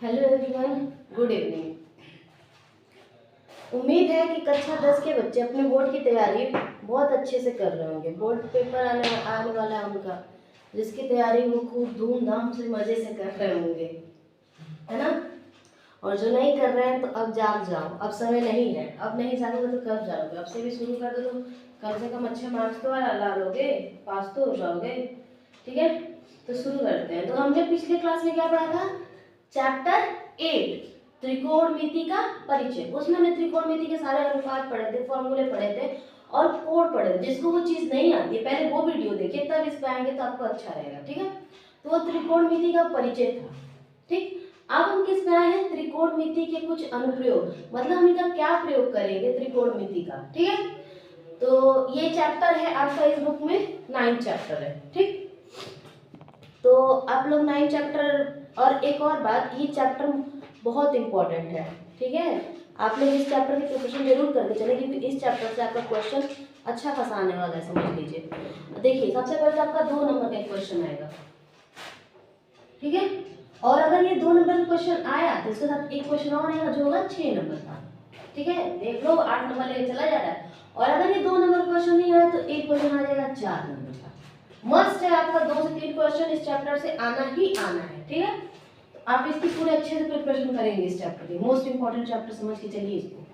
Hello everyone, good evening. उम्मीद है कि कक्षा 10 के बच्चे अपने बोर्ड की तैयारी बहुत अच्छे से कर रहे होंगे। बोर्ड पेपर आने वाला है उनका, जिसकी तैयारी वो खूब धूमधाम से मज़े से कर रहे होंगे, है ना। और जो नहीं कर रहे हैं तो अब जाग जाओ, अब समय नहीं है। अब नहीं जागोगे तो कब जाओगे? अब से भी शुरू कर दो तो कम से कम अच्छे मार्क्स तो ला लोगे, पास तो हो जाओगे। ठीक है, तो शुरू करते हैं। तो हमने पिछले क्लास में क्या पढ़ा था? चैप्टर 8 त्रिकोणमिति का परिचय। उसमें हमने त्रिकोणमिति के सारे अनुपात पढ़े थे, फॉर्मूले पढ़े थे और कोड पढ़े थे। जिसको वो चीज नहीं आती है पहले वो वीडियो देखिए, तब इस पे आएंगे तो आपको अच्छा रहेगा। ठीक है, तो वो त्रिकोणमिति का परिचय था। ठीक, अब हम किस पे आए हैं? त्रिकोणमिति के कुछ अनुप्रयोग, मतलब हम इनका क्या प्रयोग करेंगे त्रिकोणमिति का। ठीक है, तो ये चैप्टर है आपका इस बुक में 9 चैप्टर है। ठीक, तो आप लोग 9 चैप्टर, और एक और बात, ये चैप्टर बहुत इंपॉर्टेंट है। ठीक है, आप लोग इस चैप्टर की प्रिपरेशन जरूर करके चले, क्योंकि इस चैप्टर से आपका क्वेश्चन अच्छा खासा आने वाला है, समझ लीजिए। देखिए, सबसे पहले तो आपका 2 नंबर का एक क्वेश्चन आएगा। ठीक है, और अगर ये 2 नंबर का क्वेश्चन आया तो इसके साथ एक क्वेश्चन और आएगा जो होगा 6 नंबर का। ठीक है, देख लो 8 नंबर लेके चला जा रहा है। और अगर ये 2 नंबर क्वेश्चन नहीं आया तो एक क्वेश्चन आ जाएगा 4 नंबर का। मस्ट है आपका 2 से 3 क्वेश्चन इस चैप्टर से आना ही आना है। ठीक है, तो आप इसकी पूरे अच्छे से प्रिपरेशन करेंगे इस चैप्टर की। मोस्ट इंपॉर्टेंट चैप्टर समझ के चलिए इसको।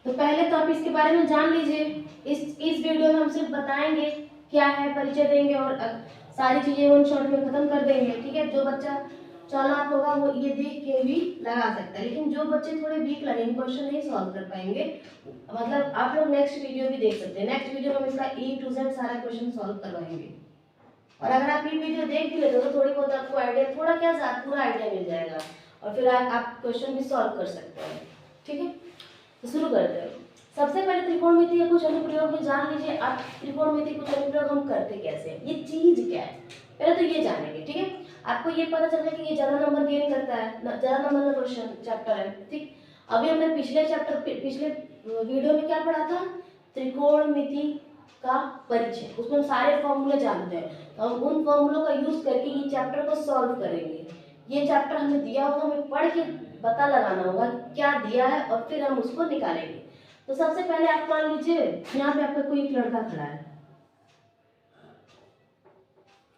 तो पहले तो आप इसके बारे में जान लीजिए। इस वीडियो में हम सिर्फ बताएंगे क्या है, परिचय देंगे और सारी चीजें वन शॉट में खत्म कर देंगे। ठीक है, जो बच्चा चालाक होगा वो ये देख के भी लगा सकता है, लेकिन जो बच्चे थोड़े वीक लगेंगे, क्वेश्चन नहीं सॉल्व कर पाएंगे, मतलब आप लोग नेक्स्ट वीडियो भी देख सकते हैं। नेक्स्ट वीडियो में हम इसका A to Z सारा क्वेश्चन सॉल्व करवाएंगे। और अगर आप ये वीडियो देख भी लेते हो तो थोड़ी बहुत आपको आइडिया, थोड़ा क्या ज्यादा पूरा आइडिया मिल जाएगा, और फिर आप क्वेश्चन भी सॉल्व कर सकते हैं। ठीक है, तो शुरू करते हैं। सबसे पहले त्रिकोणमिति के कुछ अनुप्रयोग में जान लीजिए आप। त्रिकोणमिति कुछ अनुप्रयोग हम करते कैसे हैं, ये चीज क्या है, पहले तो ये जानेंगे। ठीक है, आपको ये पता चल जाए कि ये ज्यादा नंबर गेन करता है, ज्यादा नंबर का क्वेश्चन चैप्टर है। ठीक, अभी हमने पिछले वीडियो में क्या पढ़ा था? त्रिकोणमिति का परिचय। उसमें हम सारे फॉर्मूले जानते हैं, तो हम उन फॉर्मूलों का यूज करके ये चैप्टर को सॉल्व करेंगे। ये चैप्टर हमें दिया होगा, हमें पढ़ के पता लगाना होगा क्या दिया है और फिर हम उसको निकालेंगे। तो सबसे पहले आप मान लीजिए यहाँ पे आपका कोई एक लड़का खड़ा है,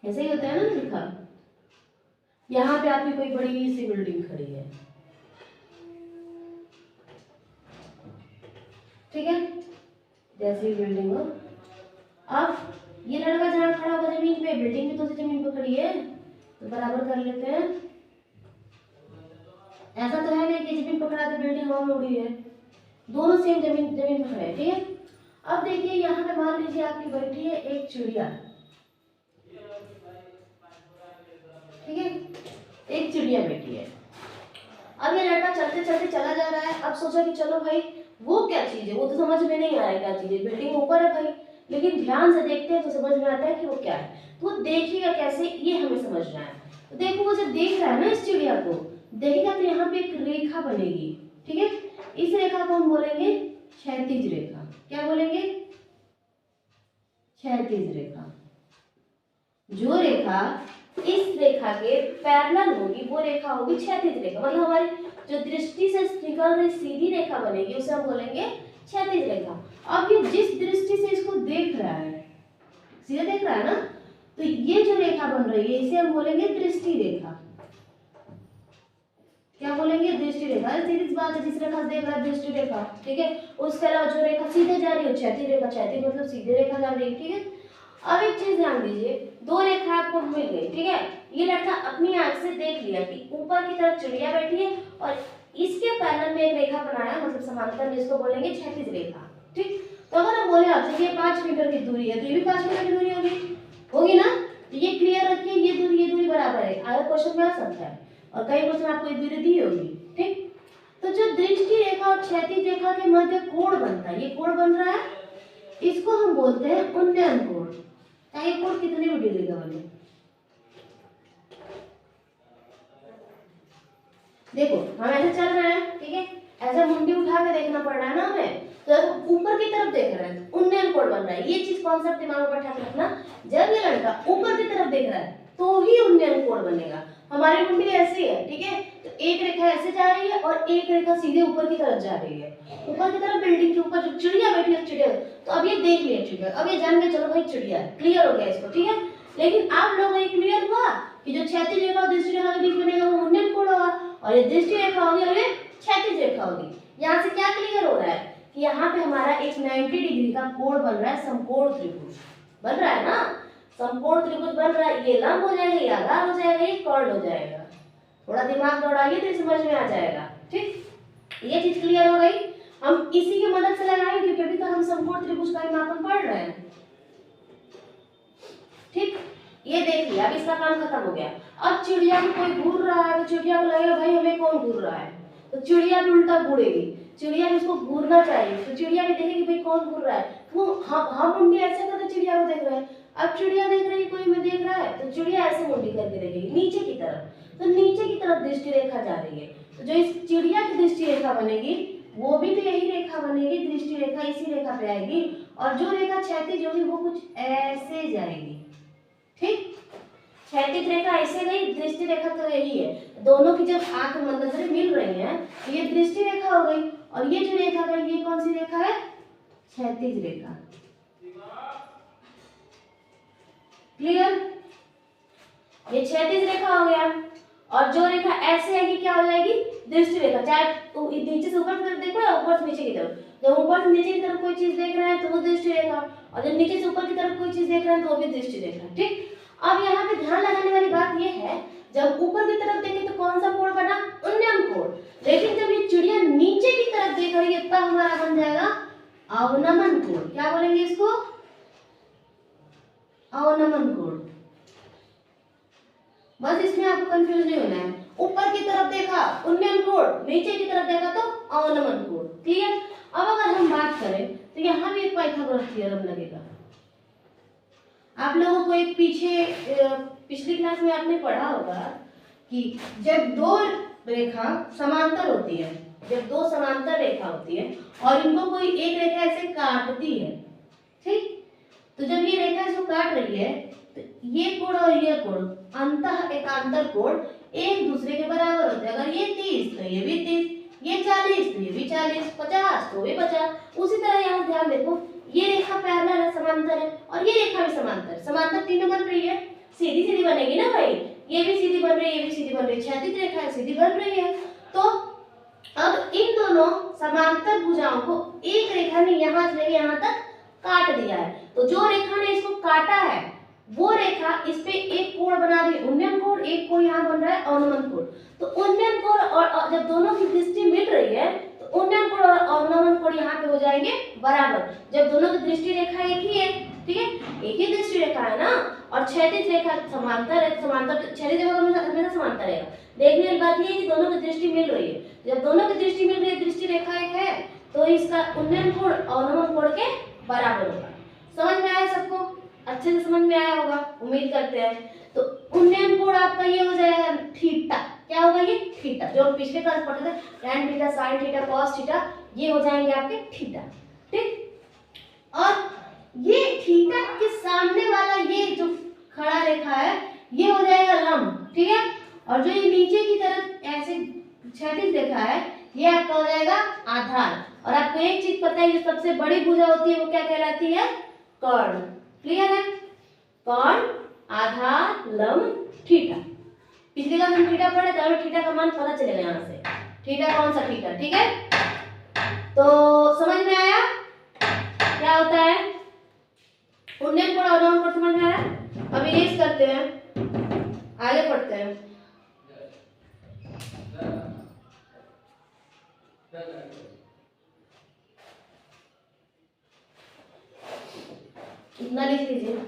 ऐसे ही होता है ना लिखा। यहाँ पे आपकी कोई बड़ी सी बिल्डिंग खड़ी है। ठीक है, जैसी बिल्डिंग हो। अब ये लड़का जहाँ खड़ा होगा जमीन पे, बिल्डिंग भी तो जमीन पे खड़ी है, तो बराबर कर लेते हैं। ऐसा तो है नहीं कि जमीन पकड़ा तो बिल्डिंग हवा में उड़ी है, दोनों सेम जमीन पे खड़े हैं। ठीक है, अब देखिए यहाँ पे मान लीजिए आपकी बैठी है एक चिड़िया। ठीक है, एक चिड़िया बैठी है। अब ये लड़का चलते चलते चला जा रहा है। अब सोचा कि चलो भाई वो क्या चीज है, वो तो समझ में नहीं आ रहा है क्या चीज है, बिल्डिंग ऊपर है भाई, लेकिन ध्यान से देखते हैं तो समझ में आता है कि वो क्या है। तो देखिएगा कैसे, ये हमें समझना है। तो देखो वो जब देख रहा है ना इस चिड़िया को, देखेगा तो यहाँ पे एक रेखा बनेगी। ठीक है, इस रेखा को हम बोलेंगे क्षैतिज रेखा। क्या बोलेंगे? क्षैतिज रेखा। जो रेखा इस रेखा के पैरेलल होगी वो रेखा होगी क्षैतिज रेखा। मतलब हमारी जो दृष्टि से निकल रही सीधी रेखा बनेगी उसे हम बोलेंगे क्षैतिज रेखा। अब ये जिस दृष्टि से इसको देख रहा है, सीधे देख रहा है ना, तो ये जो रेखा बन रही है इसे हम बोलेंगे दृष्टि रेखा। क्या बोलेंगे? दृष्टि रेखा। सीधी बात है, जिस रेखा से देख रहा है दृष्टि रेखा। ठीक है, उसके अलावा जो रेखा सीधे जा रही है क्षैतिज रेखा। क्षैतिज मतलब सीधे रेखा जा रही है। ठीक है, अब एक चीज ध्यान दीजिए, 2 रेखा आपको मिल गई। ठीक है, ये लड़का अपनी आंख से देख लिया कि ऊपर की तरफ चिड़िया बैठी है और इसके पैरेलल में एक रेखा बनाया, मतलब समांतर, जिसको बोलेंगे क्षैतिज रेखा। ठीक, तो अगर हम बोले आपसे ये 5 मीटर की दूरी है तो ये भी 5 मीटर की दूरी होगी ना। तो ये क्लियर रखिए, ये दूरी बराबर है। आगे क्वेश्चन में आ सकता है और कई क्वेश्चन आपको ये दूरी दी होगी। ठीक, तो जो दृष्टि रेखा और क्षैतिज रेखा के मध्य कोण बनता है, ये कोण बन रहा है, इसको हम बोलते हैं उन्नयन कोण। चाहे कोण कितने भी डिग्री का बने। देखो हम ऐसे चल रहे हैं, ठीक है, ऐसे मुंडी उठा के देखना पड़ रहा है ना हमें, तो ऊपर की तरफ देख रहे हैं, उन्नयन कोण बन रहा है। ये चीज कॉन्सेप्ट दिमाग में बैठा के रखना, जब ये लड़का ऊपर की तरफ देख रहा है तो ही कोण बनेगा। हमारी कुंडली ऐसी है, ठीक है। तो एक रेखा ऐसे जा रही है और एक रेखा सीधे ऊपर की तरफ जा रही है। ऊपर की तरफ बिल्डिंग के ऊपर जो चिड़िया बैठी है, चिड़िया, तो अब ये देख लिया चिड़िया, अब ये जान के चलो भाई चिड़िया, क्लियर हो गया इसको, ठीक है। लेकिन आप लोगों को ये क्लियर हुआ कि जो क्षैतिज रेखा और दृष्टि रेखा के बीच बनेगा वो उन्नयन कोण होगा, और ये दृष्टि रेखा होगी और ये क्षैतिज रेखा होगी। यहाँ से क्या क्लियर हो रहा है कि यहाँ पे हमारा एक 90 डिग्री का कोण बन रहा है, समकोण त्रिभुज बन रहा है ना, समकोण त्रिभुज बन रहा है। ये लंब हो जाएगा, ये आधार हो जाएगा, ये कर्ण हो जाएगा। थोड़ा दिमाग दौड़ाइए तो समझ में आ जाएगा, ठीक। ये चीज क्लियर हो गई। हम इसी की मदद से लगाएंगे क्योंकि तो हम समकोण त्रिभुज का मापन पढ़ रहे हैं, ठीक। ये देख लिया, अब इसका काम खत्म हो गया। अब चिड़िया को कोई घूर रहा है तो चिड़िया को लगेगा भाई हमें कौन घूर रहा है, तो चिड़िया भी उल्टा घूरेगी। चिड़िया भी उसको घूरना चाहिए, तो चिड़िया भी देखेगी भाई कौन घूर रहा है। वो हम मुंडी ऐसे करके चिड़िया को देख रहे हैं। अब चिड़िया देख रही है, कोई हमें देख रहा है, तो चिड़िया ऐसे मुंडी करके देखेगी नीचे की तरफ, तो नीचे की तरफ दृष्टि रेखा जा रही है। तो जो इस चिड़िया की दृष्टि रेखा बनेगी वो भी तो यही रेखा बनेगी, दृष्टि रेखा इसी रेखा पे आएगी, और जो रेखा क्षैतिज होगी वो कुछ ऐसे जाएगी, ठीक। क्षैतिज रेखा ऐसे गई, दृष्टि रेखा तो यही है। दोनों की जब आंख नजरें मिल रही हैं तो ये दृष्टि रेखा हो गई, और ये जो रेखा गई ये कौन सी रेखा है, क्षैतिज रेखा। क्लियर, ये क्षैतिज रेखा हो गया। और जो रेखा ऐसे आएगी क्या हो जाएगी, दृष्टि रेखा। चाहे तो नीचे से ऊपर की तरफ देखो या ऊपर से नीचे की तरफ, जब ऊपर से नीचे की तरफ कोई चीज देख रहे हैं तो वो दृष्टि रेखा, और जब नीचे से ऊपर की तरफ कोई चीज देख रहे हैं तो वो भी दृष्टि रेखा, ठीक। अब यहाँ पे ध्यान लगाने वाली बात ये है, जब ऊपर की तरफ देखें तो कौन सा कोण बना, उन्नयन कोण। लेकिन जब ये चिड़िया नीचे की तरफ देख रही है तब हमारा बन जाएगा अवनमन कोण। क्या बोलेंगे इसको, अवनमन कोण। बस इसमें आपको कंफ्यूज नहीं होना है। ऊपर की तरफ देखा उन्नयन कोण, नीचे की तरफ देखा तो अवनमन कोण, क्लियर। अब अगर हम बात करें तो यहाँ भी एक पाइथागोरस थ्योरम लगेगा। आप लोगों को एक पिछली क्लास में आपने पढ़ा होगा कि जब दो रेखा समांतर होती है, जब दो समांतर रेखा होती है और इनको कोई एक रेखा ऐसे काटती है, ठीक। तो जब ये रेखा इसको काट रही है तो ये कोण और ये कोण अंतः एकांतर कोण एक दूसरे के बराबर होते हैं। अगर ये 30 तो ये भी 30, ये 40 तो ये भी 40, 50 तो ये 50। उसी तरह यहाँ ध्यान देखो, ये रेखा पैरेलल है, समांतर है, और ये रेखा भी समांतर, समांतर तीनों बन रही है, सीधी सीधी बनेगी ना भाई, ये भी सीधी बन रही है, ये भी सीधी बन रही है, क्षैतिज रेखा है सीधी बन रही है। तो अब इन दोनों समांतर भुजाओं को एक रेखा ने यहाँ से यहाँ तक काट दिया है। तो जो रेखा ने इसको काटा है वो रेखा इस पे एक कोण बना रही है, उन्नयन कोण, एक कोण यहाँ बन रहा है अवनमन कोण। तो उन्नयन कोण और जब दोनों की दृष्टि मिल रही है तो उन्नयन कोण और अवनमन कोण यहाँ पे हो जाएंगे बराबर, जब दोनों की दृष्टि रेखा एक ही है, ठीक है, एक ही दृष्टि रेखा है ना, और क्षैतिज रेखा समांतर है, समांतर क्षैतिज रेखा हमेशा समांतर रहेगा। देखने वाली बात ये है कि दोनों की दृष्टि मिल रही है, जब दोनों की दृष्टि मिल रही है, दृष्टि रेखा एक है, तो इसका उन्नयन कोण अवनमन कोण के बराबर होगा। समझ में आया सबको, अच्छे से समझ में आया होगा, उम्मीद करते हैं। तो उन्नयन कोण आपका ये हो जाएगा थीटा, क्या होगा ये थीटा, जो हम पिछले क्लास पढ़े थे, tan theta, sin theta, cos theta, ये हो जाएंगे आपके थीटा, ठीक। और ये थीटा के सामने वाला ये जो खड़ा रेखा है ये हो जाएगा लंब, ठीक है। और जो ये नीचे की तरफ ऐसे क्षैतिज रेखा है ये आपका हो जाएगा आधार। और आपको एक चीज पता है, जो सबसे बड़ी भुजा होती है वो क्या कहलाती है, कर्ण। क्लियर है, कर्ण, आधार, लंब, थीटा। पिछले बार हम थीटा पढ़े तो हमें थीटा का मान पता चलेगा यहाँ से, थीटा कौन सा थीटा, ठीक है। तो समझ में आया क्या होता है उन्नयन कोण और अवनमन कोण, समझ में आया। अब इरेज करते हैं, आगे पढ़ते हैं। इतना लिख लीजिए।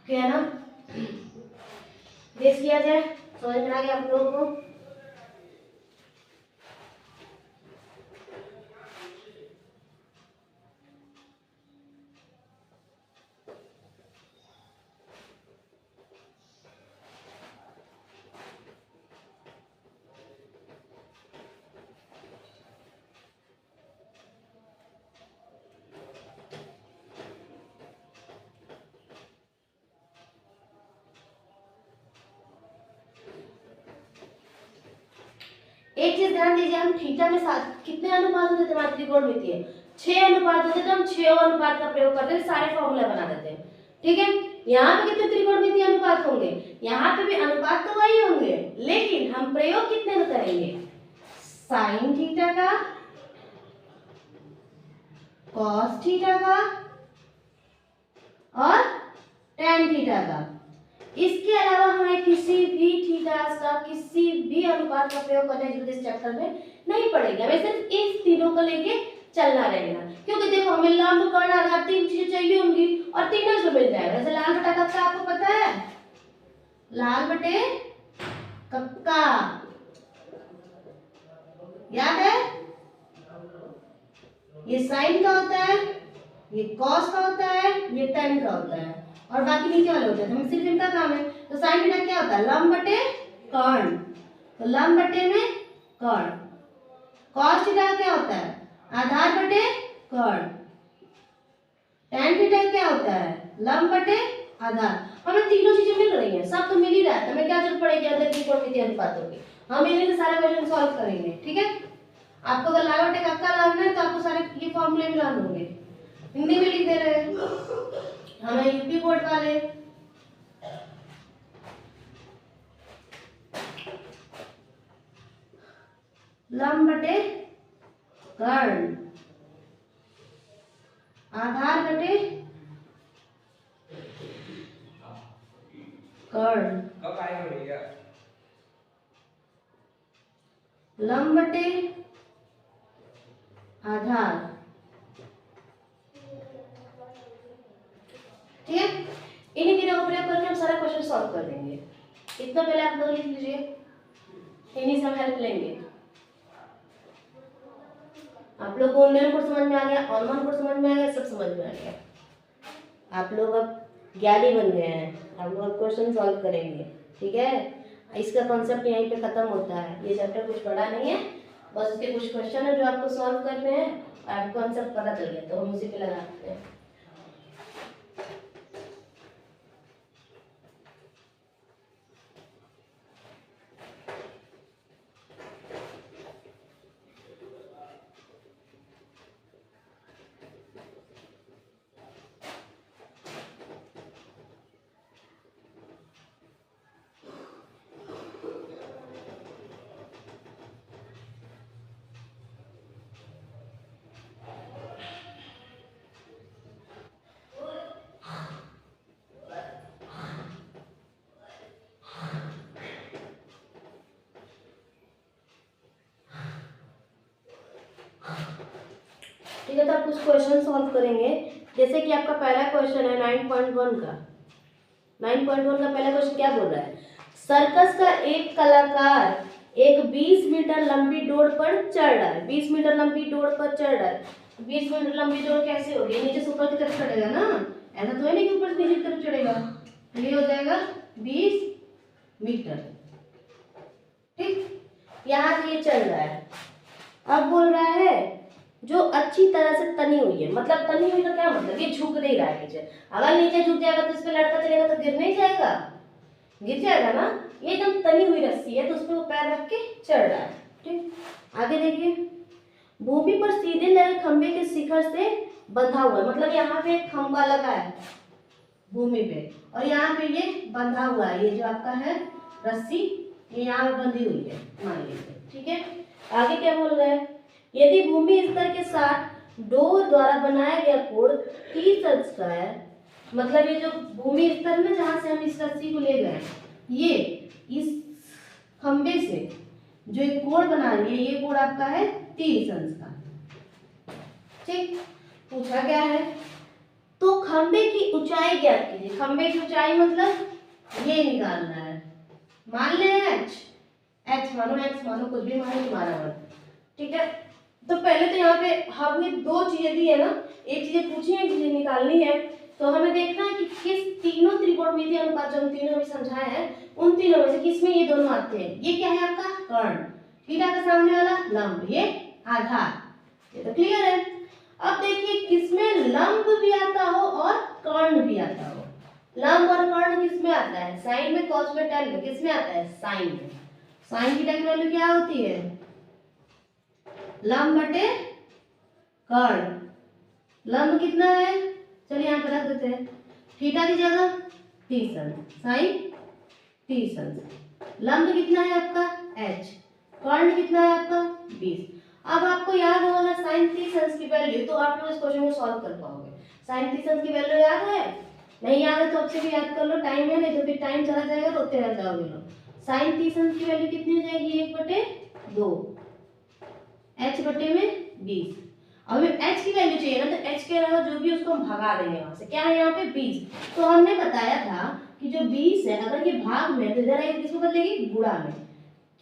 क्या है ना, बेस किया जाए, समझ में आ गया आप लोगों को? एक चीज ध्यान दीजिए, हम थीटा में साथ कितने अनुपात होते थे हमारे त्रिकोणमितीय? 6 अनुपात होते थे, हम 6 अनुपात का प्रयोग करते थे, सारे फॉर्मूला बना देते हैं। ठीक है, यहाँ पे कितने त्रिकोणमितीय अनुपात होंगे? यहाँ पे भी अनुपात तो वही होंगे, लेकिन हम प्रयोग कितने में करेंगे? साइन थीटा का, कॉस थीटा का और टेन थीटा का। इसके अलावा हमें किसी भी थीटा का किसी भी अनुपात का प्रयोग करने की जरूरत इस चैप्टर में नहीं पड़ेगी। हमें सिर्फ इस तीनों को लेके चलना रहेगा, क्योंकि देखो हमें लंब, कर्ण, आधार 3 चीजें चाहिए होंगी और तीनों से मिल जाएगा। जैसे लाल बटा कक्का आपको पता है, लाल बटे कक्का याद है? ये साइन का होता है, ये कॉस का होता है, ये टेन का होता है और बाकी नीचे वाले होते हैं। हम सिर्फ इनका काम है। तो साइन थीटा क्या होता है? लंब बटे कर्ण, तो लंब बटे में कर्ण। कॉस थीटा क्या होता है? आधार बटे कर्ण। टेन थीटा क्या होता है? लंब बटे आधार। हमें तीनों चीजें मिल रही हैं, सब तो मिल ही रहा है, तो हमें क्या जरूरत पड़ेगी अंदर त्रिकोणमितीय अनुपातों की? हम इन्हीं से सारे क्वेश्चन सॉल्व करेंगे। ठीक है, आपको अगर लाल बटे कक्का लाना है तो आपको सारे ये फॉर्मूले मिला होंगे, हिंदी में लिख दे रहे हैं हमें यूपी बोर्ड वाले। लंब बटे कर्ण, आधार बटे कर्ण, लंब बटे आधार। ठीक है, इन्हीं तीनों का प्रयोग करके हम सारा क्वेश्चन सॉल्व कर देंगे। इतना पहले आप लोग लिख लीजिए, इन्हीं से हम हेल्प लेंगे। आप लोग को उन्नयन कोड समझ में आ गया, अनुमान कोड समझ में आ गया, सब समझ में आ गया। आप लोग अब ज्ञानी बन गए हैं, आप लोग अब क्वेश्चन सॉल्व करेंगे। ठीक है, इसका कॉन्सेप्ट यहीं पे खत्म होता है। ये चैप्टर कुछ बड़ा नहीं है, बस इसके कुछ क्वेश्चन है जो आपको सॉल्व करने हैं। आपको कॉन्सेप्ट पता चल गया तो हम उसी पे लगाते हैं। ठीक है, तो आप कुछ क्वेश्चन सॉल्व करेंगे। जैसे कि आपका पहला क्वेश्चन है 9.1 का। 9.1 का पहला क्वेश्चन क्या बोल रहा है? सर्कस का एक कलाकार एक 20 मीटर लंबी डोर पर चढ़ रहा है। 20 मीटर लंबी डोर पर चढ़ रहा है। 20 मीटर लंबी डोर कैसे होगी? नीचे से ऊपर की तरफ चढ़ेगा ना, ऐसा तो है नहीं कि ऊपर से नीचे की तरफ चढ़ेगा। ये हो जाएगा 20 मीटर। ठीक, यहाँ से ये चल रहा है। अब बोल रहा है जो अच्छी तरह से तनी हुई है, मतलब तनी हुई तो क्या मतलब? ये झुक नहीं रहा है नीचे। अगर नीचे झुक जाएगा तो इस पे लड़का चलेगा तो गिर नहीं जाएगा? गिर जाएगा ना। ये एकदम तनी हुई रस्सी है तो उस पे वो पैर रख के चढ़ रहा है। ठीक, आगे देखिए, भूमि पर सीधे लगे खंबे के शिखर से बंधा हुआ है, मतलब यहाँ पे एक खंबा लगा है भूमि पे और यहाँ पे ये बंधा हुआ है। ये जो आपका है रस्सी, ये यहाँ पे बंधी हुई है मान लीजिए। ठीक है, आगे क्या बोल रहा है? यदि भूमि स्तर के साथ डोर द्वारा बनाया गया कोण 30 अंश का है, मतलब ये जो भूमि स्तर में जहां से हम इस रस्सी को ले गए, ये इस खंबे से जो एक कोण बना रही है, ये कोण आपका है 30 अंश का। ठीक, पूछा क्या है? तो खंबे की ऊंचाई ज्ञात कीजिए। खंबे की ऊंचाई मतलब ये निकालना है। मान ले एच, एच मानो, एक्स मानो, कुछ भी मानो, तुम्हारा मन, ठीक है। तो पहले तो यहाँ पे हमने दो चीजें दी है ना, एक चीजें पूछी है कि निकालनी है, तो हमें देखना है कि किस तीनों त्रिकोणमितीय अनुपात जो हम तीनों में समझाए हैं उन तीनों में से किसमें ये दोनों आते हैं। ये क्या है आपका कर्ण, थीटा का सामने वाला लंब, ये आधार, ये तो क्लियर है। अब देखिए किसमें लंब भी आता हो और कर्ण भी आता हो। लंब और कर्ण किसमें आता है, साइन में, कॉस में, tan में, किसमें आता है साइन में। साइन थीटा की वैल्यू क्या होती है, लंब बटे कर्ण। लंब कितना है, चलिए यहाँ पे रख देते हैं, थीटा की जगह तीसन, साइन तीसन। लंब कितना है आपका h, कर्ण कितना है आपका 20। अब आपको याद होगा साइन तीसन की वैल्यू, तो आप लोग इस क्वेश्चन को सॉल्व कर पाओगे। साइन तीसन की वैल्यू याद है, नहीं याद है तो आपसे भी याद कर लो, टाइम है, नहीं तो फिर टाइम चला जाएगा, रोते रह जाओगे लोग। साइन तीसन की वैल्यू कितनी हो जाएगी, 1/2, h बटे में 20। अब h की वैल्यू चाहिए ना, तो h के अलावा जो भी उसको हम भगा देंगे वहां से, क्या है यहाँ पे 20। तो हमने बताया था कि जो 20 है अगर ये भाग में, तो इधर आएगी किसको बदलेगी, गुणा में,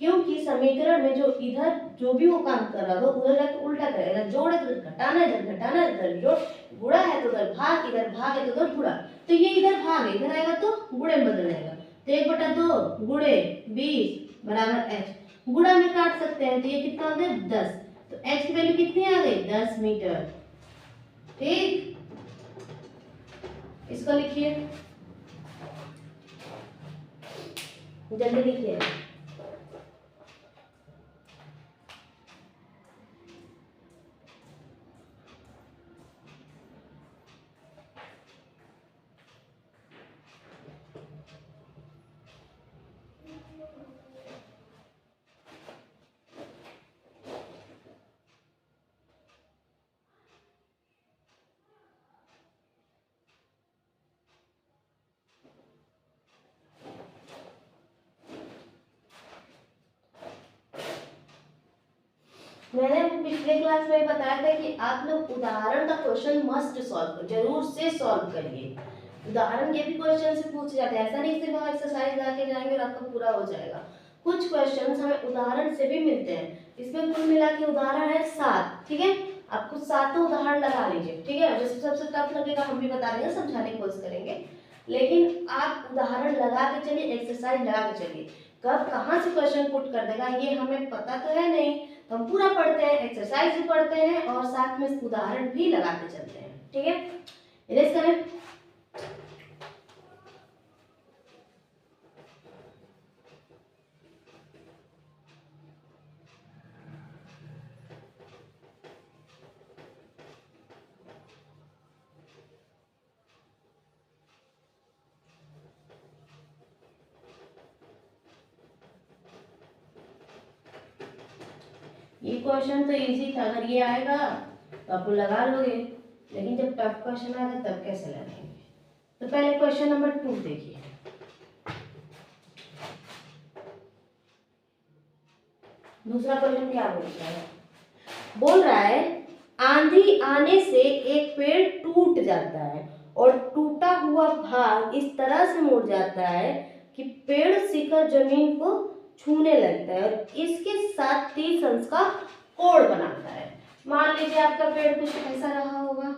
क्योंकि समीकरण में जो इधर जो भी वो काम कर रहा हो उधर जाकर उल्टा करेगा, जोड़ है तो इधर घटाना, इधर घटाना, इधर जोड़, गुणा है तो उधर भाग, इधर भाग है तो उधर गुणा। तो ये इधर भाग है, इधर आएगा तो गुणे में बदल जाएगा, तो 1/2 गुणे 20 बराबर h, गुणा में काट सकते हैं, तो ये कितना हो गया 10, तो h की वैल्यू कितनी आ गई 10 मीटर। ठीक, इसको लिखिए, जल्दी लिखिए। मैंने पिछले क्लास में बताया था कि आप लोग उदाहरण का क्वेश्चन मस्ट सॉल्व, जरूर से सॉल्व करिए। उदाहरण के भी क्वेश्चन से पूछे जाते हैं, ऐसा नहीं सिर्फ हम एक्सरसाइज लाके जाएंगे और आपका पूरा हो जाएगा। कुछ क्वेश्चंस हमें उदाहरण से भी मिलते हैं। इसमें कुल मिला के उदाहरण है 7, ठीक है। आप कुछ 7 उदाहरण लगा लीजिए, ठीक है। जैसे सबसे टफ लगेगा हम भी बता देंगे, समझाने की कोशिश करेंगे, लेकिन आप उदाहरण लगा के चलिए, एक्सरसाइज लगा के चलिए। कब कहाँ से क्वेश्चन पुट कर देगा ये हमें पता तो है नहीं, तो हम पूरा पढ़ते हैं, एक्सरसाइज भी पढ़ते हैं और साथ में उदाहरण भी लगाते चलते हैं, ठीक है। इरेज करें। ये क्वेश्चन तो इजी था, अगर ये आएगा तो आप लगा लोगे, लेकिन जब टफ क्वेश्चन आएगा तब कैसे लगाएंगे। तो पहले क्वेश्चन नंबर 2 देखिए। दूसरा क्वेश्चन क्या बोल रहा है आंधी आने से एक पेड़ टूट जाता है और टूटा हुआ भाग इस तरह से मुड़ जाता है कि पेड़ शिखर जमीन को छूने लगता है और इसके साथ 30 अंश का कोण बनाता है। मान लीजिए आपका पेड़ कुछ ऐसा रहा होगा,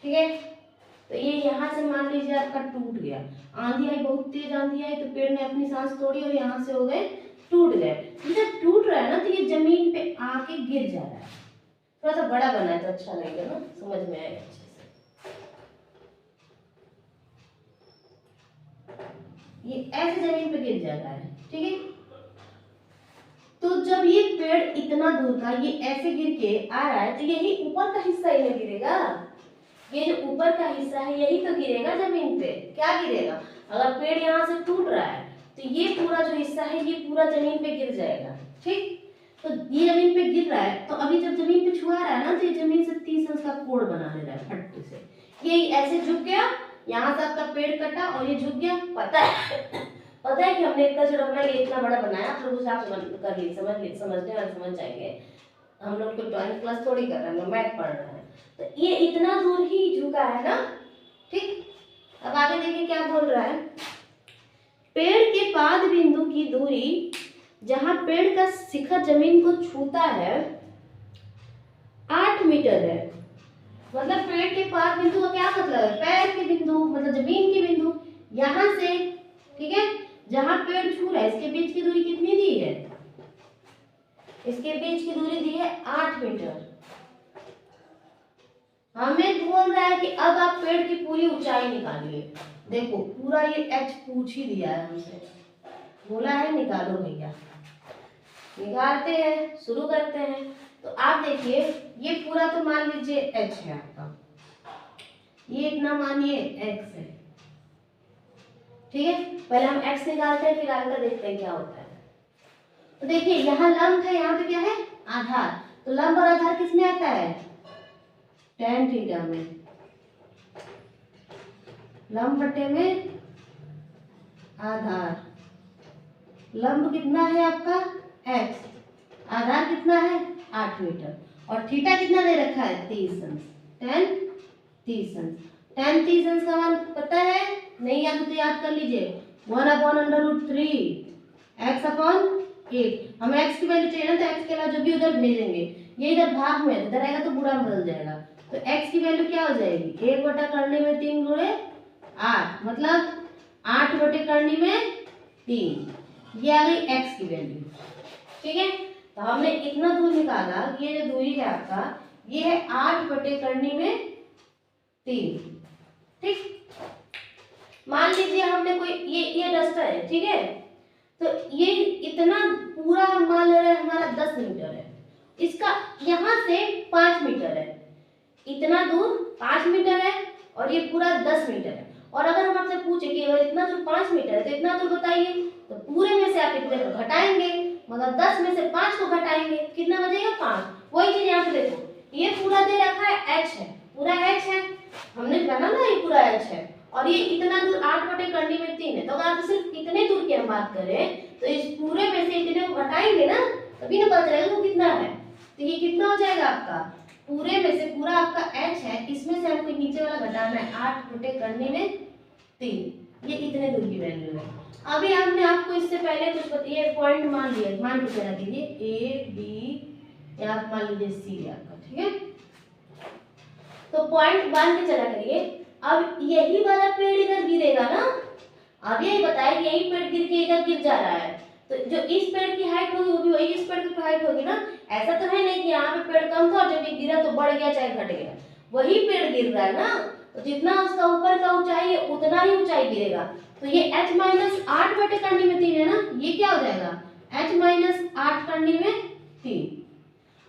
ठीक है। तो ये यहाँ से मान लीजिए आपका टूट गया, आंधी आई, बहुत तेज आंधी आई, तो पेड़ ने अपनी सांस तोड़ी और यहाँ से हो गए टूट गए। जब टूट रहा है ना तो ये जमीन पे आके गिर जा रहा है। थोड़ा सा बड़ा बना है तो अच्छा लगेगा ना, समझ में आएगा अच्छे से। ये ऐसे जमीन पे गिर जाता है, ठीक है। तो जब ये पेड़ इतना दूर का ये ऐसे गिर के आ रहा है तो यही ऊपर का हिस्सा ही गिरेगा, ये जो ऊपर का हिस्सा है यही तो गिरेगा जमीन पे। क्या गिरेगा, अगर पेड़ यहाँ से टूट रहा है तो ये पूरा जो हिस्सा है ये पूरा जमीन पे गिर जाएगा, ठीक। तो ये जमीन पे गिर रहा है, तो अभी जब जमीन पे छुआ रहा है ना तो ये जमीन से 30 अंश का कोण बना ले रहा है फट्टे से। ये ऐसे झुक गया, यहाँ से आपका पेड़ कटा और ये झुक गया। पता है कि हमने इतना छोटा बनाया, ये इतना बड़ा बनाया, आप लोग उसे आप कर लीजिए, समझने वाले समझ जाएंगे। हम लोग तो ड्राइंग क्लास थोड़ी कर रहे हैं, मैथ पढ़ रहे हैं। तो ये इतना दूर ही झुका है ना, देखिए क्या बोल रहा है, पेड़ के पाद बिंदु की दूरी जहां पेड़ का शिखर जमीन को छूता है 8 मीटर है। मतलब पेड़ के पाद बिंदु का क्या मतलब है, पैर के बिंदु मतलब जमीन के बिंदु यहां से, ठीक है, जहां पेड़ छू रहा है इसके बीच की दूरी कितनी दी है, इसके बीच की दूरी दी है 8 मीटर। हमें बोल रहा है कि अब आप पेड़ की पूरी ऊंचाई निकालिए। देखो पूरा ये एच पूछ ही दिया है हमसे, बोला है निकालो भैया, निकालते हैं, शुरू करते हैं। तो आप देखिए ये पूरा तो मान लीजिए एच है आपका, ये इतना मानिए एक्स है, ठीक है। पहले हम एक्स निकालते हैं फिर आगे का देखते हैं क्या होता है। तो देखिए यहाँ लंब है, यहाँ पे क्या है आधार, तो लंब और आधार किसमें आता है, tan थीटा में, लंब बटे में आधार। लंब कितना है आपका x, आधार कितना है 8 मीटर, और थीटा कितना दे रखा है 30 अंश, tan 30 अंश। tan 30 अंश का मान पता है, नहीं याद तो याद कर लीजिए, 1/√3 x/8। हमें x की वैल्यू चाहिए ना, तो x के अलावा जो भी उधर भेजेंगे, ये इधर भाग में इधर आएगा तो बुरा बदल जाएगा, तो x की वैल्यू क्या हो जाएगी 1/3 गुणे 8, मतलब 8/3, ये आ गई x की वैल्यू, ठीक है। तो हमने इतना दूर निकाला, ये जो दूरी है आपका ये है 8/3, ठीक। मान लीजिए हमने कोई ये डस्टर है, ठीक है, तो ये इतना पूरा मान ले रहे हैं हमारा 10 मीटर है, इसका यहाँ से 5 मीटर है, इतना दूर 5 मीटर है और ये पूरा 10 मीटर है। और अगर हम आपसे पूछे कि अगर इतना दूर 5 मीटर है तो इतना दूर बताइए, तो पूरे में से आप इतने को घटाएंगे, मतलब 10 में से 5 को घटाएंगे, कितना बचेगा 5। वही चीज यहाँ पे देखो, ये पूरा दे रखा है h है, पूरा h है, हमने जाना ना ये पूरा h है, और ये इतना दूर 8/3 है। तो अगर आप सिर्फ इतने दूर की हम बात करें तो इस पूरे में से इतने को घटाएंगे ना, तभी ना पता चलेगा वो कितना है। तो ये कितना हो जाएगा आपका, पूरे में से पूरा आपका h है, इसमें से हमको नीचे वाला घटाना है 8/3, ये इतने दूर की वैल्यू है। अभी हमने आपको इससे पहले कुछ ये पॉइंट मान लिया, मान के चला दीजिए a b या आप मान लीजिए c आपका, ठीक है। तो पॉइंट मान के चला करिए। अब यही वाला पेड़ इधर गिरेगा ना, अब यही बताया कि यही पेड़ गिर के इधर गिर जा रहा है, तो जो इस पेड़ की हाइट होगी वो भी वही इस पेड़ की हाइट होगी ना। ऐसा तो है नहीं कि यहाँ पे पेड़ कम था और जब ये गिरा तो बढ़ गया चाहे घट गया, वही पेड़ गिर रहा है ना, तो जितना उसका ऊपर का ऊंचाई है उतना ही ऊंचाई गिरेगा। तो ये h - 8/3 है ना, ये क्या हो जाएगा h - 8/3।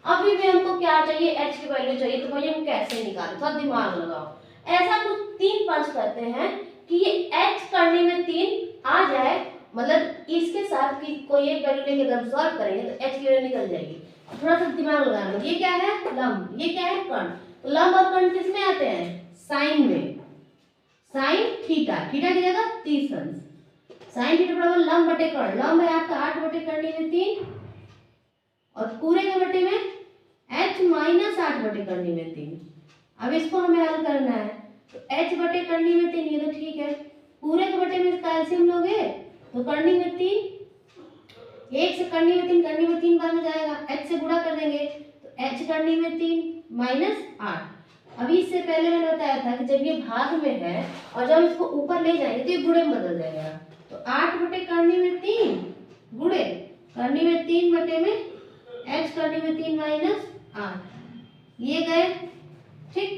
अभी भी हमको क्या चाहिए, h की वैल्यू चाहिए, तो भैया हम कैसे निकालें, थोड़ा दिमाग लगाओ। ऐसा कुछ 3-5 करते हैं कि ये h/3 आ जाए, मतलब इसके साथ की कोई एक वैल्यू लेके अगर सॉल्व करेंगे तो h की वैल्यू निकल जाएगी। थोड़ा सा दिमाग लगा लो, ये क्या है लंब, ये क्या है कर्ण। तो लंब और कर्ण किस में आते हैं, साइन में, साइन थीटा, थीटा की जगह 30 अंश, साइन थीटा बराबर लंब बटे कर्ण। लंब है आपका 8/3 और पूरे के बटे में h - 8/3। अब इसको हमें हल करना है, तो h/3 ये तो ठीक है, पूरे के बटे में कैल्शियम लोगे तो करनी में 3, 1 से करनी में 3 बार में जाएगा, h से गुणा कर देंगे तो h/3 - 8। अभी इससे पहले मैंने बताया था कि जब ये भाग में है और जब हम इसको ऊपर ले जाएंगे तो ये गुणे में बदल जाएगा। तो 8/3 गुणे करनी में 3 बटे में h/3 - 8, ये गए, ठीक।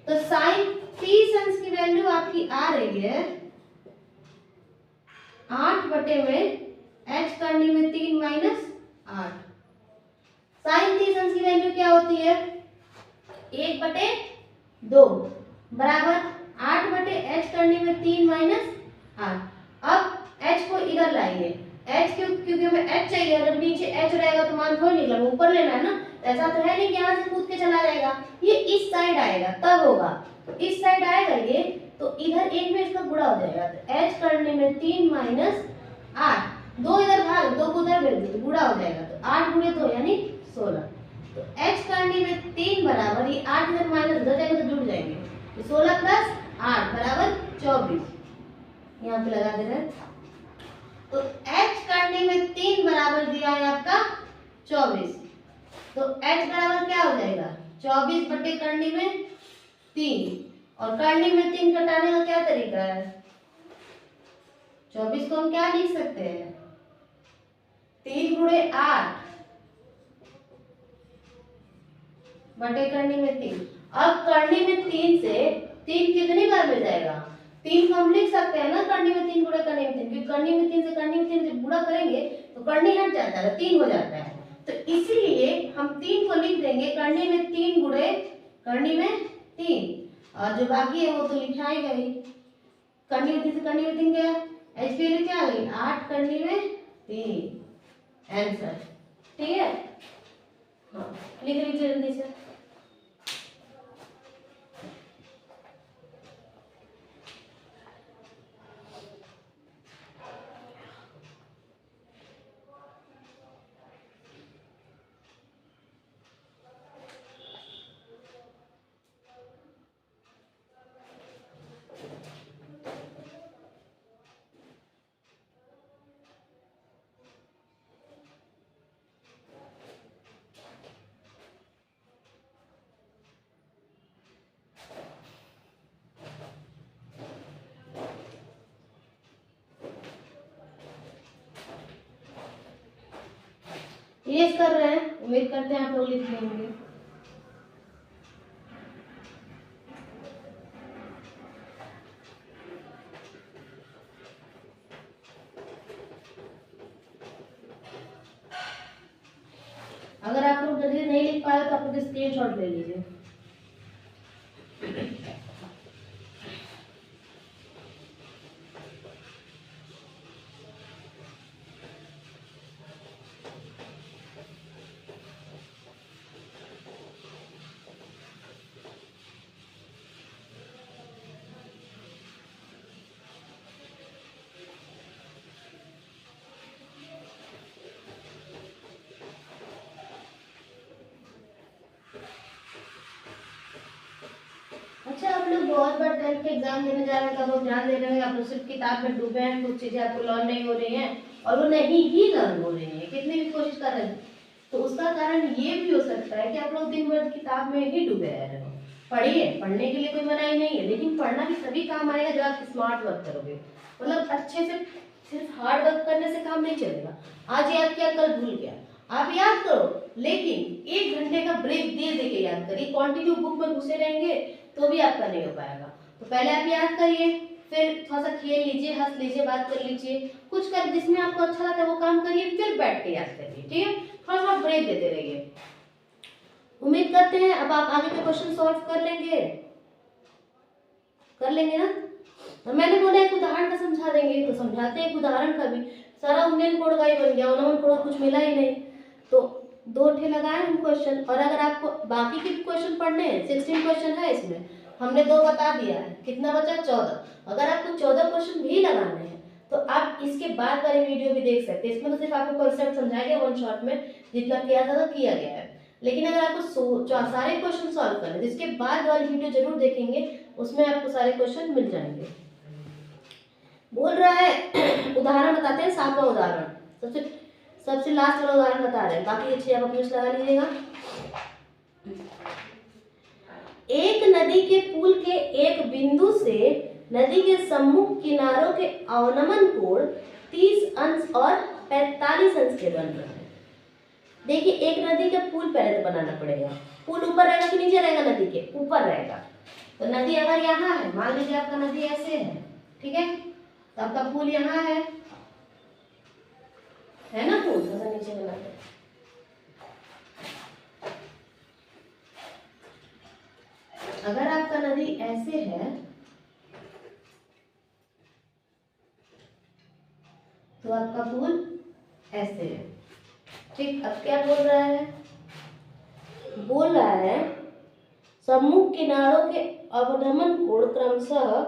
तो साइन 30 अंश की वैल्यू आपकी आ रही है 8 बटे में h/3 - 8। साइन 30 अंश की वैल्यू क्या होती है 1/2 बराबर 8/h/3 - 8। अब h को इधर लाइए, h क्योंकि हमें h चाहिए, जब नीचे h रहेगा तो मान थोड़ी निकला, ऊपर लेना है ना। ऐसा तो है नहीं कि यहाँ से कूद के चला जाएगा, ये इस साइड आएगा तब होगा, तो इस साइड आएगा ये, तो इधर एक में इसका गुणा हो जाएगा, तो h/3 - 8, 2 इधर भाग 2 को उधर भेज दो तो गुणा हो जाएगा, तो 8 गुणे 2 यानी 16। तो h/3 बराबर ये 8 इधर माइनस उधर जाएगा तो जुड़ जाएंगे, तो 16 + 8 बराबर 24। यहाँ पे लगा दे रहे हैं। तो h करने में 3 बराबर दिया है आपका 24, तो h बराबर क्या हो जाएगा 24 बटे करनी में 3, और करनी में 3 घटाने का क्या तरीका है, 24 को हम क्या लिख सकते हैं 3 गुणे 8 बटे करनी में 3। अब करनी में 3 से 3 कितनी बार मिल जाएगा, 3 को हम लिख सकते हैं ना करनी में 3 गुणे करनी में 3, क्योंकि करनी में 3 से करनी में 3 से गुणा करेंगे तो करनी हट जाता है 3 हो जाता है। तो इसीलिए हम 3 को लिख देंगे करनी में 3 गुणे करनी में 3, और जो बाकी है वो तो लिखाएगा ही। करनी में 3 से करनी में 3 गया, एच की वैल्यू क्या आ गई 8 करनी में 3 आंसर। ठीक है, हाँ लिख लीजिए जल्दी से। यस कर रहे हैं, उम्मीद करते हैं आप लोग लिख लेंगे। अगर आप लोग जल्दी नहीं लिख पाए तो आप लोग स्क्रीनशॉट ले लीजिए। अच्छा, आप लोग बहुत बार 10th के एग्जाम देने जा रहे हैं, तब आप ध्यान दे रहे हैं, आप लोग सिर्फ किताब में डूबे हैं, कुछ चीजें आपको लर्न नहीं हो रही हैं और वो नहीं ही लर्न हो रही हैं, कितनी भी कोशिश कर रहे हैं। तो उसका कारण ये भी हो सकता है कि आप लोग दिन भर किताब में ही डूबे रहे हो। पढ़िए, पढ़ने के लिए कोई मनाही नहीं है, लेकिन पढ़ना भी तभी काम आएगा जब आप स्मार्ट वर्क करोगे। मतलब अच्छे से सिर्फ हार्ड वर्क करने से काम नहीं चलेगा। आज याद किया कल भूल गया, आप याद करो, लेकिन 1 घंटे का ब्रेक दे दे के याद करिए। कंटिन्यू बुक में घुसे रहेंगे तो भी आपका नहीं हो पाएगा। तो पहले आप याद करिए, फिर थोड़ा सा खेल लीजिए, हंस लीजिए, बात कर लीजिए, कुछ कर जिसमें आपको अच्छा लगता है वो काम करिए, फिर बैठ के याद करिए। ठीक है, थोड़ा थोड़ा ब्रेक देते रहिए। उम्मीद करते हैं अब आप आगे के क्वेश्चन सॉल्व कर लेंगे ना। तो मैंने बोला एक उदाहरण का समझा देंगे, तो समझाते हैं एक उदाहरण का भी। सारा उन्नयन कोड का ही बन गया, उन्नयन कोड कुछ मिला ही नहीं, तो 2 ठे लगाए हम क्वेश्चन। और अगर आपको बाकी के क्वेश्चन पढ़ने हैं, 16 क्वेश्चन है इसमें, हमने 2 बता दिया है, कितना बचा 14। अगर आपको 14 क्वेश्चन भी लगाने हैं तो आप इसके बाद वाली वीडियो भी देख सकते हैं। इसमें तो सिर्फ आपको कॉन्सेप्ट समझाया गया 1 शॉट में, जितना किया था किया गया है। लेकिन अगर आपको सारे क्वेश्चन सॉल्व करने, जिसके बाद वाली वीडियो जरूर देखेंगे, उसमें आपको सारे क्वेश्चन मिल जाएंगे। बोल रहा है उदाहरण बताते हैं, 7वां उदाहरण, सबसे लास्ट वाला उदाहरण बता रहे हैं, बाकी अच्छे आप अपने लगा लीजिएगा। एक नदी के पुल के एक बिंदु से नदी के सम्मुख किनारों के अवनमन कोण 30 अंश और 45 अंश के बन रहे हैं। देखिए, एक नदी का पुल पहले तो बनाना पड़ेगा। पुल ऊपर रहेगा कि नीचे रहेगा, नदी के ऊपर रहेगा। तो नदी अगर यहाँ है, मान लीजिए आपका नदी ऐसे है, ठीक है, तो आपका पुल यहाँ है ना, पुल थोड़ा नीचे बनाते हैं। अगर आपका नदी ऐसे है तो आपका पुल ऐसे है। ठीक, अब क्या बोल रहा है, सम्मुख किनारों के अवनमन कोण क्रमशः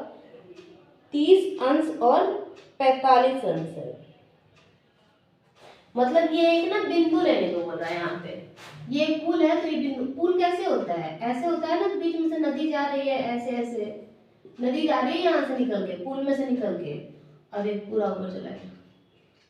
30 अंश और 45 अंश है। मतलब ये एक ना बिंदु लेने को बोल रहा है। यहाँ पे ये पुल है, तो ये बिंदु, पुल कैसे होता है, ऐसे होता है ना, बीच में से नदी जा रही है, ऐसे ऐसे नदी जा रही है यहाँ से निकल के, पुल में से निकल के, और एक पूरा ऊपर चला गया।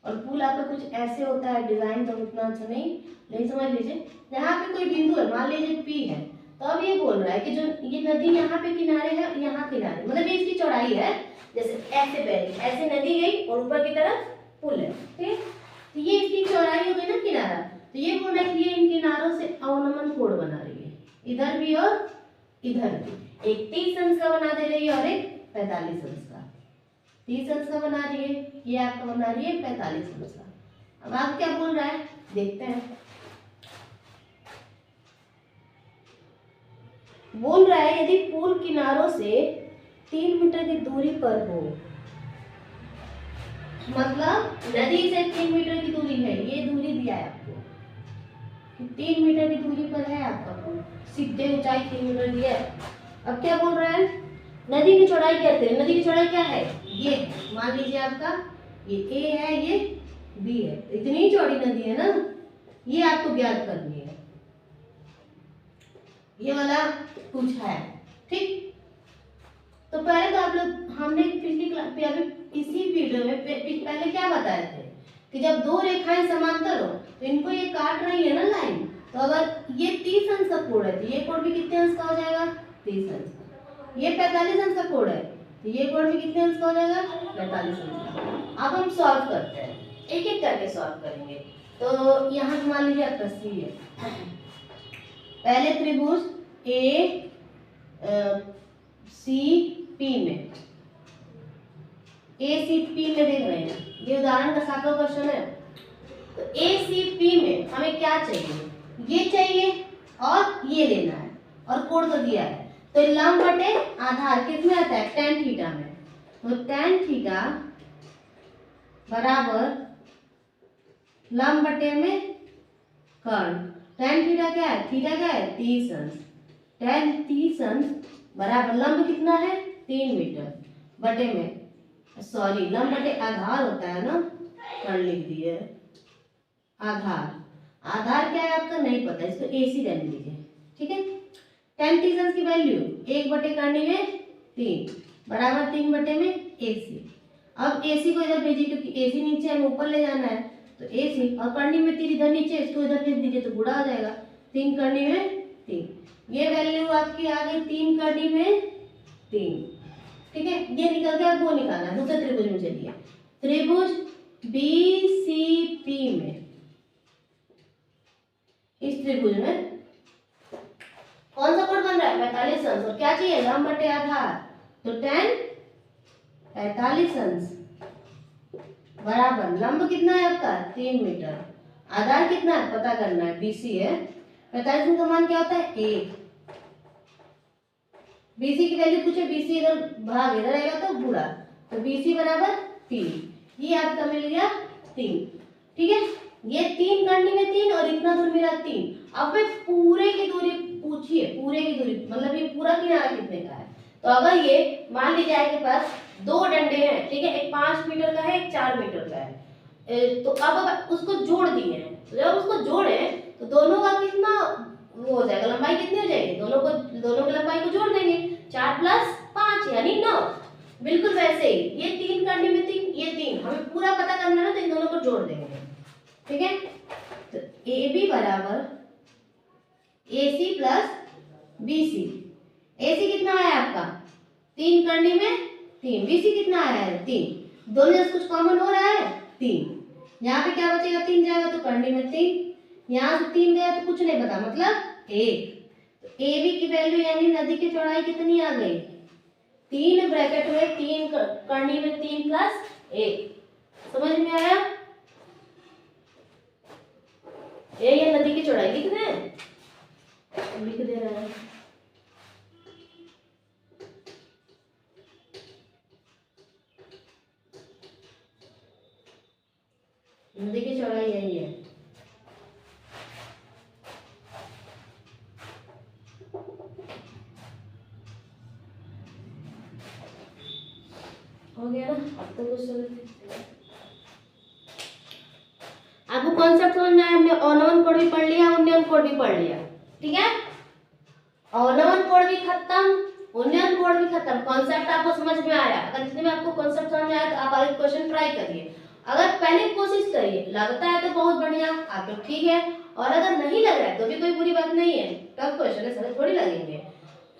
और पुल आपका कुछ ऐसे होता है डिजाइन, तो उतना अच्छा नहीं समझ लीजिए। यहाँ पे कोई बिंदु है, मान लीजिए पी है, तो अब ये बोल रहा है कि जो ये नदी यहाँ पे किनारे है, यहाँ किनारे, मतलब ये इसकी चौड़ाई है, जैसे ऐसे बह ऐसे नदी गई और ऊपर की तरफ पुल है, ठीक है, तो ये इसकी चौड़ाई हो गई ना किनारा। तो ये बोल रहा है कि ये इन किनारों से अवनमन कोण बना रही है, इधर भी और इधर भी। एक 30 अंश का बना दे रही है और एक 45 अंश का। 30 अंश का बना रही है, ये आपका बना रही है 45 अंश का। अब आप क्या बोल रहा है देखते हैं। बोल रहा है यदि पुल किनारों से 3 मीटर की दूरी पर हो, मतलब नदी से 3 मीटर की दूरी है, ये दूरी दिया है आपको, 3 मीटर की दूरी पर है आपका पुल, सीधे ऊंचाई 3 मीटर की है। अब क्या बोल रहा है, नदी की चौड़ाई कहते हैं, नदी की चौड़ाई क्या है, ये मान लीजिए आपका ये ए है, ये बी है, इतनी चौड़ी नदी है ना, ये आपको ज्ञात करनी है, ये वाला पूछा है, ठीक। तो पहले तो आप लोग, हमने पिछली क्लास पे अभी इसी वीडियो में पहले क्या बताए थे कि जब दो रेखाएं समांतर हो तो इनको ये काट रही है ना लाइन, तो अगर ये 30 अंश का कोण है तो ये कोण भी कितने अंश का हो जाएगा, 30 अंश का। ये 45 अंश का कोण है तो ये कोण भी कितने अंश का हो जाएगा, 45 अंश का। अब हम सॉल्व करते हैं, एक एक करके सॉल्व करेंगे। तो यहाँ मान लीजिए आपका सी है, पहले त्रिभुज ए सी पी में, ए सी पी में देख रहे हैं, ये उदाहरण का 7वां क्वेश्चन है। तो ए सी पी में हमें क्या चाहिए, ये चाहिए और ये लेना है, और कोण तो दिया है, तो लंब बटे आधार किसमें आता है, tan थीटा में। तो tan थीटा बराबर लंब बटे में कर्ण, tan थीटा क्या है, थीटा क्या है 30 अंश, tan 30 अंश बराबर लंब कितना है 3 मीटर बटे में, सॉरी लंब बटे आधार होता है ना, कर्ण लिख दिए, आधार, आधार क्या है आपका नहीं पता, इसको AC रहने दीजिए, ठीक है। tan 30 अंश की वैल्यू 1 बटे कर्ण में 3 बराबर 3 बटे में AC। अब AC को इधर भेजिए क्योंकि AC नीचे हमें ऊपर ले जाना है, तो AC और कर्णी में 3 इधर नीचे, इसको इधर भेज दीजिए तो गुणा हो जाएगा, 3 कर्णी में 3, ये वैल्यू आपकी आ गई 3 कर्णी में 3, ठीक है। ये निकल गया, वो निकालना है दूसरे त्रिभुज में। चलिए त्रिभुज BCP में, इस त्रिभुज में कौन सा कोण बन रहा है 45 अंश, और क्या चाहिए लंब बटे आधार, तो tan 45 अंश बराबर लंब कितना है आपका 3 मीटर, आधार कितना है पता करना है, BC है, 45 का मान क्या होता है 1, BC की वैल्यू पूछे, BC इधर भाग इधर आएगा तो गुणा, तो BC बराबर 3, ये आपका मिल गया 3, ठीक है। ये 3 करने में 3 और इतना दूर मिला 3। अब मैं पूरे की दूरी पूछिए, पूरे की दूरी मतलब ये पूरा किनारा कितने का है, तो अगर ये मान लीजिए आपके पास 2 डंडे हैं, ठीक है, एक 5 मीटर का है, एक 4 मीटर का है, तो अब उसको जोड़ दिए हैं, तो जब उसको जोड़े तो दोनों का कितना वो हो जाएगा, लंबाई कितनी हो जाएगी, दोनों की लंबाई को जोड़ देंगे, 4 + 5 यानी 9। बिल्कुल वैसे ही ये 3 करने में 3, ये 3, हमें पूरा पता करना है तो इन दोनों को जोड़ देंगे, ठीक है। तो AB बराबर AC + BC, AC कितना आया आपका 3 करने में 3, BC कितना आया है 3, दोनों में कुछ कॉमन हो रहा है 3, यहाँ पे क्या बचेगा 3 जाएगा तो करने में 3, यहाँ से 3 गया तो कुछ नहीं पता मतलब 1। तो AB की वैल्यू यानी नदी की चौड़ाई कितनी आ गई 3 ब्रैकेट में 3 करनी में 3 + 1, समझ में आया। ये नदी की चौड़ाई लिख रहे हैं, लिख दे रहा है, नदी की चौड़ाई यही है। हो गया ना, अब तो कुछ आपको कॉन्सेप्ट समझ में आया। हमने अवनमन कोण भी पढ़ लिया, उन्नयन कोण भी पढ़ लिया, ठीक है। अवनमन कोण भी खत्म, ऑन बोर्ड भी खत्म, कॉन्सेप्ट आपको समझ में आया। अगर जितने में आपको कॉन्सेप्ट समझ में आया तो आप आगे क्वेश्चन ट्राई करिए। अगर पहले कोशिश करिए, लगता है तो बहुत बढ़िया, आप लोग ठीक है, और अगर नहीं लग रहा है तो भी कोई बुरी बात नहीं है। टफ क्वेश्चन है, सरल थोड़ी लगेंगे,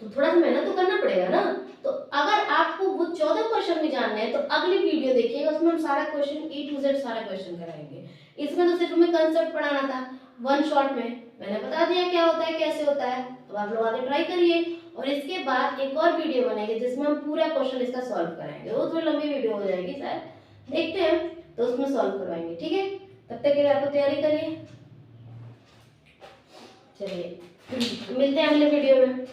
तो थोड़ा सा मेहनत तो करना पड़ेगा ना। तो अगर आपको वो 14 क्वेश्चन भी जानने हैं तो अगली वीडियो देखिएगा, उसमें हम सारा क्वेश्चन A to Z सारा क्वेश्चन कराएंगे। इसमें तो सिर्फ हमें कंसेप्ट पढ़ाना था, वन शॉट में मैंने बता दिया क्या होता है कैसे होता है। अब आप लोग आगे ट्राई करिए, और इसके बाद एक और वीडियो बनेगी जिसमें हम पूरा क्वेश्चन इसका सॉल्व कराएंगे। वो थोड़ी लंबी वीडियो हो जाएगी शायद, देखते हैं, तो उसमें सॉल्व करवाएंगे, ठीक है। तब तक के लिए आपको तैयारी करिए। चलिए मिलते हैं अगले वीडियो में।